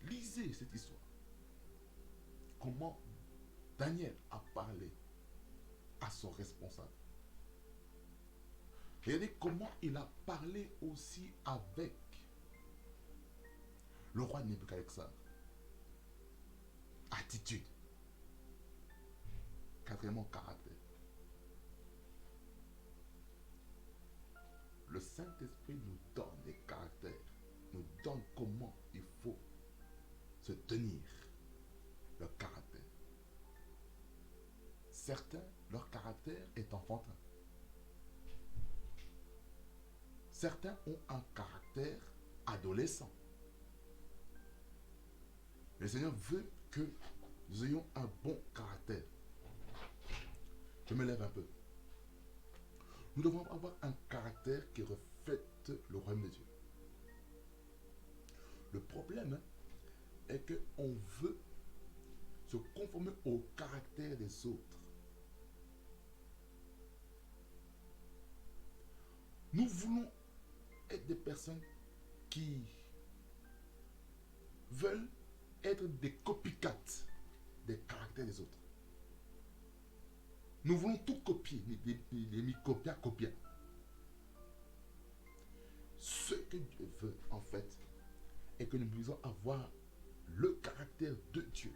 Lisez cette histoire. Comment Daniel a parlé à son responsable. Regardez comment il a parlé aussi avec le roi Nebuchadnezzar. Attitude. Quatrièmement, caractère. Le Saint-Esprit nous donne des caractères, nous donne comment il faut se tenir, le caractère. Certains, leur caractère est enfantin. Certains ont un caractère adolescent. Le Seigneur veut que nous ayons un bon caractère. Je me lève un peu. Nous devons avoir un caractère qui reflète le royaume de Dieu. Le problème est qu'on veut se conformer au caractère des autres. Nous voulons être des personnes qui veulent être des copycats des caractères des autres. Nous voulons tout copier, les copia. Ce que Dieu veut, en fait, est que nous puissions avoir le caractère de Dieu.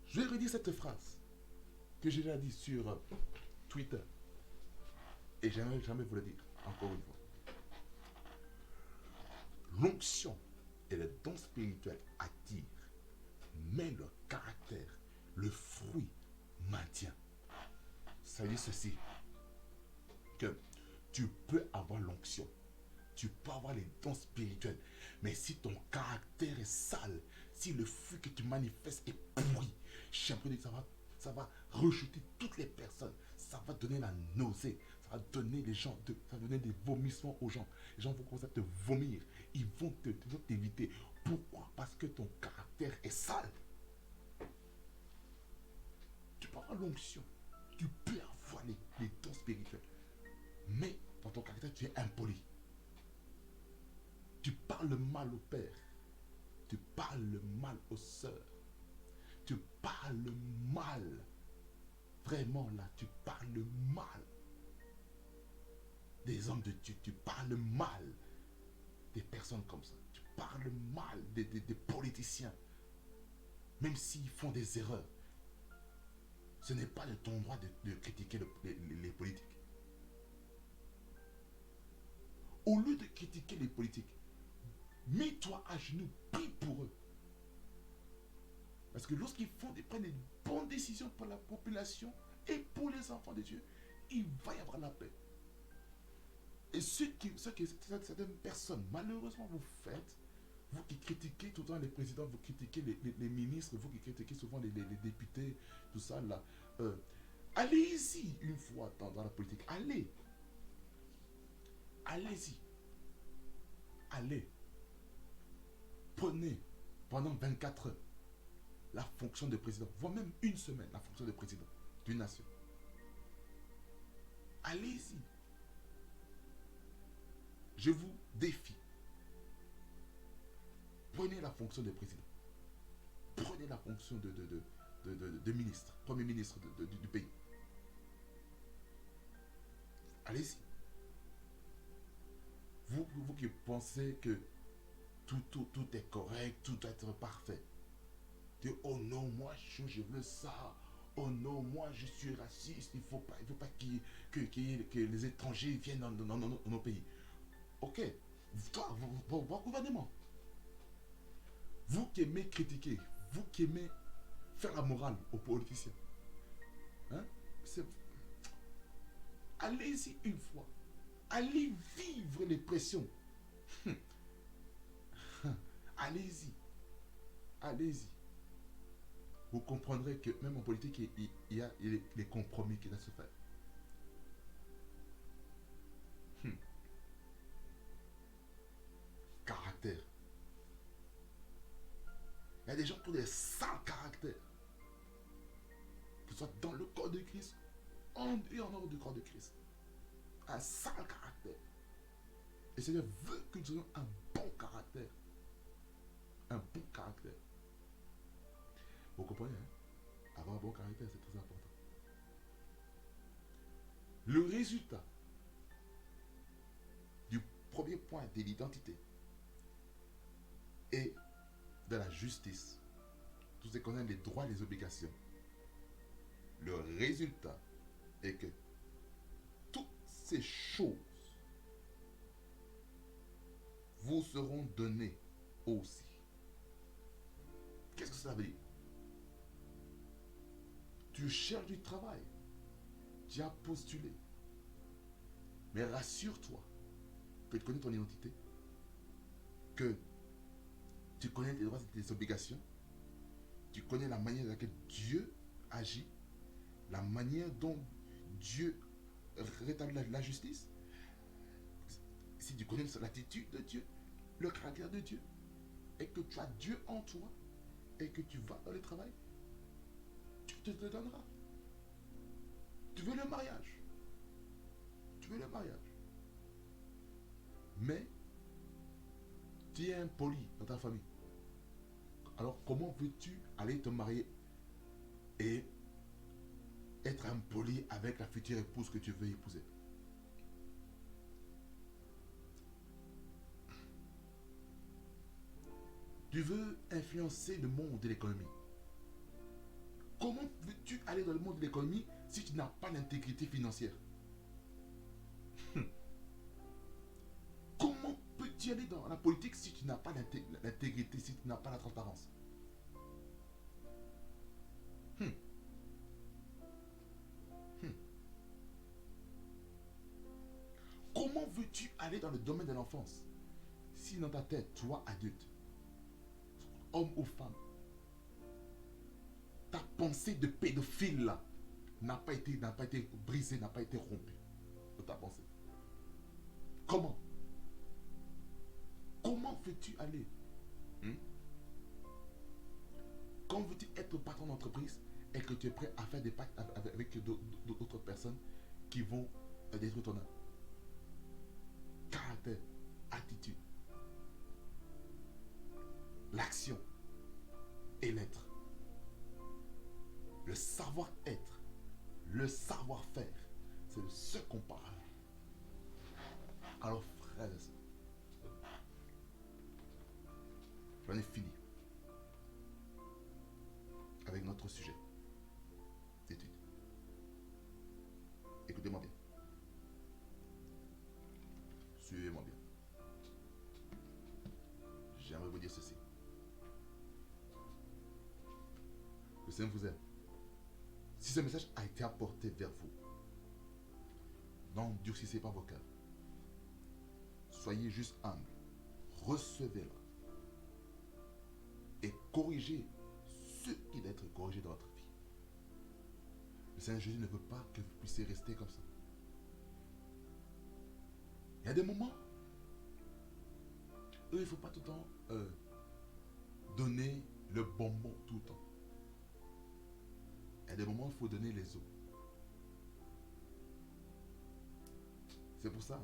Je vais redire cette phrase que j'ai déjà dit sur Twitter. Et j'aimerais jamais vous le dire, encore une fois. L'onction et le don spirituel attirent, mais le caractère, le fruit, maintient. Ça veut dire ceci, que tu peux avoir l'onction, tu peux avoir les dons spirituels, mais si ton caractère est sale, si le fruit que tu manifestes est pourri, j'aimerais dire que ça va rejeter toutes les personnes, ça va donner la nausée, ça va donner ça va donner des vomissements aux gens. Les gens vont commencer à te vomir, ils vont t'éviter. Pourquoi? Parce que ton caractère est sale. Tu peux avoir l'onction, tu peux avoir les dons spirituels, mais dans ton caractère, tu es impoli. Tu parles mal au père, tu parles mal aux sœurs, tu parles mal. Vraiment là, tu parles mal des hommes de Dieu, tu parles mal des personnes comme ça. Tu parles mal des politiciens, même s'ils font des erreurs, ce n'est pas de ton droit de critiquer les politiques. Au lieu de critiquer les politiques, mets-toi à genoux, prie pour eux. Parce que lorsqu'ils prennent des bonnes décisions pour la population et pour les enfants de Dieu, il va y avoir la paix. Et certaines personnes, malheureusement, vous faites, vous qui critiquez tout le temps les présidents, vous critiquez les ministres, vous qui critiquez souvent les députés, tout ça là. Allez-y une fois dans la politique. Allez. Allez-y. Allez. Prenez pendant 24 heures la fonction de président, voire même une semaine la fonction de président d'une nation. Allez-y. Je vous défie. Prenez la fonction de président. Prenez la fonction de ministre, premier ministre du pays. Allez-y. Vous qui pensez que tout est correct, tout doit être parfait. Oh non, moi je veux ça. Oh non, moi je suis raciste. Il ne faut pas que les étrangers viennent dans nos pays. Ok, toi, votre gouvernement, vous qui aimez critiquer, vous qui aimez faire la morale aux politiciens, hein, allez-y une fois. Allez vivre les pressions. Allez-y. Allez-y. Vous comprendrez que même en politique, il y a les compromis qui doivent se faire. Caractère. Il y a des gens qui ont des sales caractères. Que ce soit dans le corps de Christ et en dehors du corps de Christ. Un sale caractère. Et Seigneur veut que nous ayons un bon caractère. Un bon caractère. Vous comprenez, hein? Avoir un bon caractère, c'est très important. Le résultat du premier point de l'identité et de la justice, tout ce qu'on a les droits et les obligations, le résultat est que toutes ces choses vous seront données aussi. Qu'est-ce que ça veut dire? Tu cherches du travail, tu as postulé, mais rassure-toi que tu connais ton identité, que tu connais tes droits et tes obligations, tu connais la manière dans laquelle Dieu agit, la manière dont Dieu rétablit la justice. Si tu connais l'attitude de Dieu, le caractère de Dieu, et que tu as Dieu en toi, et que tu vas dans le travail, tu te donneras. Tu veux le mariage. Tu veux le mariage. Mais tu es impoli dans ta famille. Alors comment veux-tu aller te marier et être impoli avec la future épouse que tu veux épouser? Tu veux influencer le monde de l'économie. Comment veux-tu aller dans le monde de l'économie si tu n'as pas l'intégrité financière? Comment peux-tu aller dans la politique si tu n'as pas l'intégrité, si tu n'as pas la transparence? Comment veux-tu aller dans le domaine de l'enfance si dans ta tête, toi adulte, homme ou femme, ta pensée de pédophile là n'a pas été brisée, n'a pas été rompue de ta pensée? Comment veux-tu aller? Comment veux-tu être patron d'entreprise et que tu es prêt à faire des pactes avec d'autres personnes qui vont détruire ton âme? Caractère, attitude, l'action et l'être, le savoir-être, le savoir-faire, c'est de ce qu'on parle. Alors frères et sœurs, J'en ai fini avec notre sujet d'étude. Écoutez-moi bien. Suivez-moi bien. J'aimerais vous dire ceci. Le Seigneur vous aime. Si ce message a été apporté vers vous, n'endurcissez pas vos cœurs. Soyez juste humble. Recevez-le. Et corrigez ce qui doit être corrigé dans votre vie. Le Seigneur Jésus ne veut pas que vous puissiez rester comme ça. Il y a des moments où il ne faut pas tout le temps donner le bonbon tout le temps. Il y a des moments où il faut donner les os. C'est pour ça,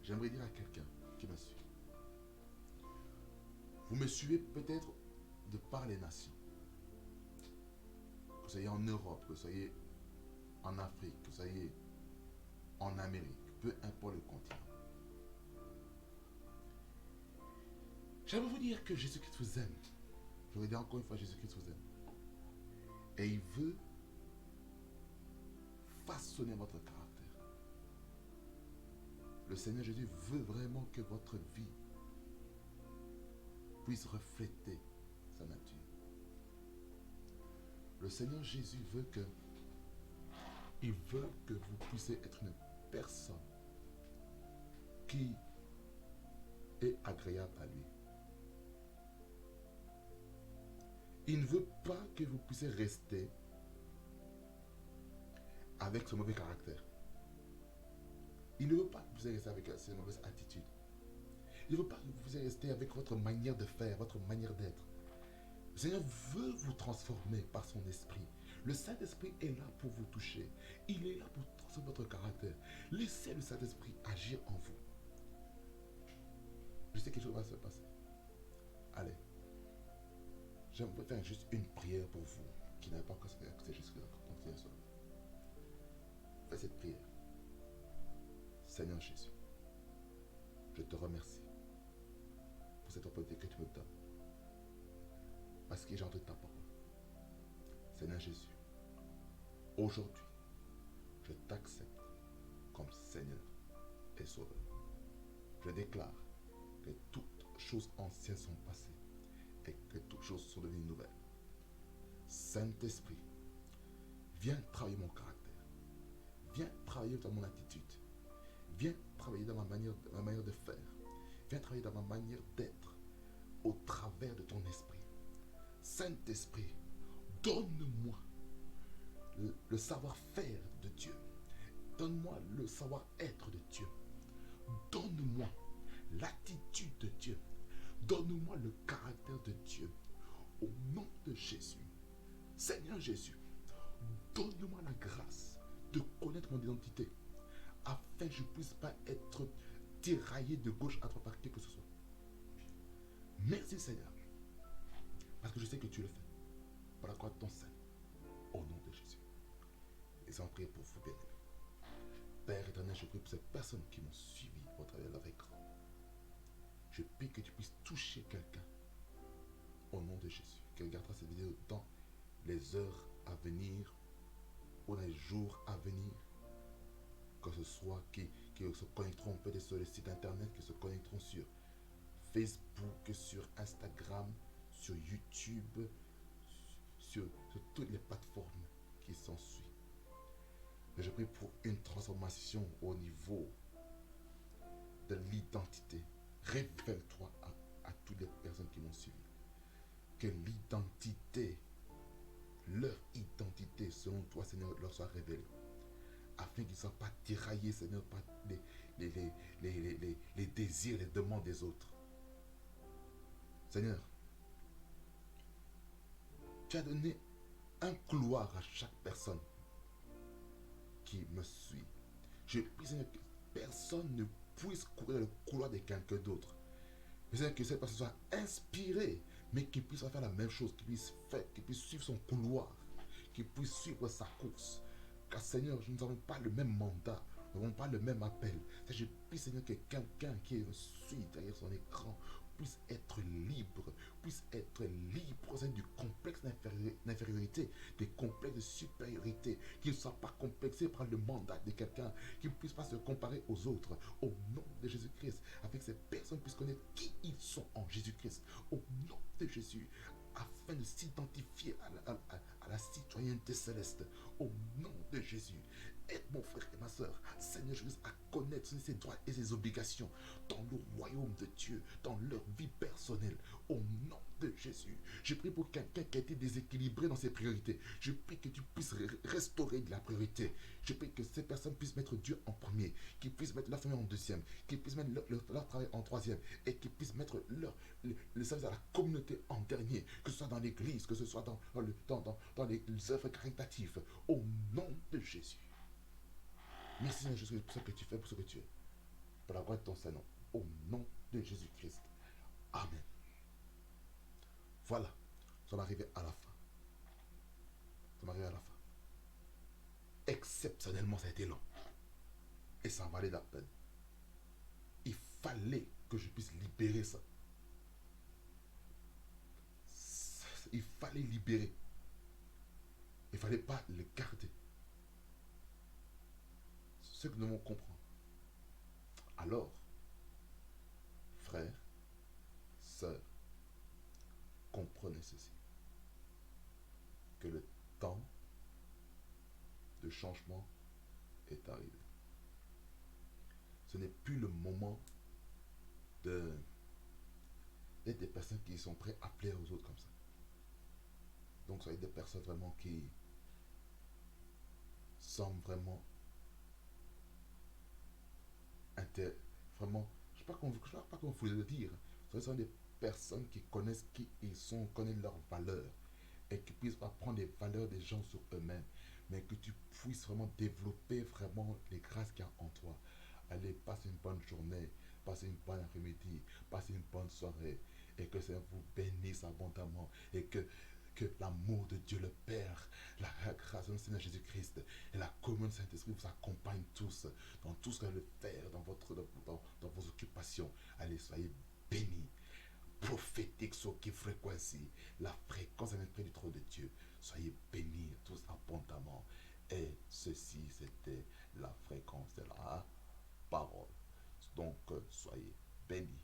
j'aimerais dire à quelqu'un qui me suit. Vous me suivez peut-être de par les nations. Que vous soyez en Europe, que vous soyez en Afrique, que vous soyez en Amérique, peu importe le continent. J'aimerais vous dire que Jésus-Christ vous aime. Je vous dis encore une fois, Jésus-Christ vous aime. Et il veut façonner votre caractère. Le Seigneur Jésus veut vraiment que votre vie puisse refléter sa nature. Le Seigneur Jésus veut que vous puissiez être une personne qui est agréable à lui. Il ne veut pas que vous puissiez rester avec ce mauvais caractère. Il ne veut pas que vous puissiez rester avec cette mauvaise attitude. Il ne veut pas que vous puissiez rester avec votre manière de faire, votre manière d'être. Le Seigneur veut vous transformer par son esprit. Le Saint-Esprit est là pour vous toucher. Il est là pour transformer votre caractère. Laissez le Saint-Esprit agir en vous. Je sais que quelque chose va se passer. Allez. J'aimerais faire juste une prière pour vous qui n'avez pas encore accepté Jésus-Christ comme Seigneur Sauveur. Faites cette prière. Seigneur Jésus, je te remercie pour cette opportunité que tu me donnes. Parce que j'ai entendu ta parole. Seigneur Jésus, aujourd'hui, je t'accepte comme Seigneur et Sauveur. Je déclare que toutes choses anciennes sont passées et que toutes choses sont devenues nouvelles. Saint-Esprit, viens travailler mon caractère. Viens travailler dans mon attitude. Viens travailler dans ma manière de faire. Viens travailler dans ma manière d'être au travers de ton esprit. Saint-Esprit, donne-moi le savoir-faire de Dieu. Donne-moi le savoir-être de Dieu. Donne-moi l'attitude de Dieu. Donne-moi le caractère de Dieu. Au nom de Jésus. Seigneur Jésus, donne-moi la grâce de connaître mon identité afin que je ne puisse pas être tiraillé de gauche à droite par qui que ce soit. Merci Seigneur. Parce que je sais que tu le fais. Par la croix de ton sein. Au nom de Jésus. Et sans prier pour vous, bien-aimés. Père éternel, je prie pour ces personnes qui m'ont suivi au travers de leur écran. Je prie que tu puisses toucher quelqu'un. Au nom de Jésus. Qui regardera cette vidéo dans les heures à venir ou dans les jours à venir. Que ce soit qui se connecteront peut-être sur le site internet, qui se connecteront sur Facebook, sur Instagram, sur YouTube, sur toutes les plateformes qui s'ensuivent. Mais je prie pour une transformation au niveau de l'identité. Révèle-toi à toutes les personnes qui m'ont suivi. Que l'identité, leur identité selon toi, Seigneur, leur soit révélée. Afin qu'ils ne soient pas tiraillés, Seigneur, par les désirs, les demandes des autres. Seigneur, tu as donné un couloir à chaque personne qui me suit. Je prie, Seigneur, que personne ne puisse courir dans le couloir de quelqu'un d'autre. Seigneur, que cette personne soit inspirée, mais qu'il puisse faire la même chose, qu'il puisse suivre son couloir, qu'il puisse suivre sa course. Car Seigneur, nous n'avons pas le même mandat, nous n'avons pas le même appel. Je prie, Seigneur, que quelqu'un qui me suit derrière son écran puisse être libre, puisse être libre du complexe d'infériorité, des complexes de supériorité, qu'il ne soit pas complexé par le mandat de quelqu'un, qu'il ne puisse pas se comparer aux autres, au nom de Jésus-Christ, afin que ces personnes puissent connaître qui ils sont en Jésus-Christ, au nom de Jésus, afin de s'identifier à la citoyenneté céleste, au nom de Jésus. Aide mon frère et ma soeur, Seigneur Jésus, à connaître ses droits et ses obligations dans le royaume de Dieu, dans leur vie personnelle, au nom de Jésus. Je prie pour quelqu'un qui a été déséquilibré dans ses priorités. Je prie que tu puisses restaurer de la priorité. Je prie que ces personnes puissent mettre Dieu en premier, qu'ils puissent mettre leur famille en deuxième, qu'ils puissent mettre leur travail en troisième, et qu'ils puissent mettre le service à la communauté en dernier, que ce soit dans l'église, que ce soit dans les œuvres caritatives, au nom de Jésus. Merci Seigneur Jésus pour ce que tu fais, pour ce que tu es. Pour la gloire de ton Saint-Nom. Au nom de Jésus-Christ. Amen. Voilà. Nous sommes arrivés à la fin. Nous sommes arrivés à la fin. Exceptionnellement, ça a été long. Et ça valait la peine. Il fallait que je puisse libérer ça. Il fallait libérer. Il ne fallait pas le garder. Ceux qui ne vont comprendre. Alors, frères, sœurs, comprenez ceci. Que le temps de changement est arrivé. Ce n'est plus le moment d'être des personnes qui sont prêtes à plaire aux autres comme ça. Donc, soyez des personnes vraiment qui semblent vraiment vraiment, je ne sais pas comment vous le dire. Ce sont des personnes qui connaissent qui ils sont, connaissent leurs valeurs et qui puissent apprendre les valeurs des gens sur eux-mêmes, mais que tu puisses vraiment développer vraiment les grâces qu'il y a en toi. Allez, passe une bonne journée, passez une bonne après-midi, passez une bonne soirée et que ça vous bénisse abondamment et que l'amour de Dieu le Père, la grâce de notre Seigneur Jésus-Christ et la communion du Saint-Esprit vous accompagnent tous dans tout ce que vous allez faire, dans vos occupations. Allez, soyez bénis. Prophétique sur qui fréquence la fréquence est près du trône de Dieu. Soyez bénis tous abondamment. Et ceci, c'était la fréquence de la parole. Donc, soyez bénis.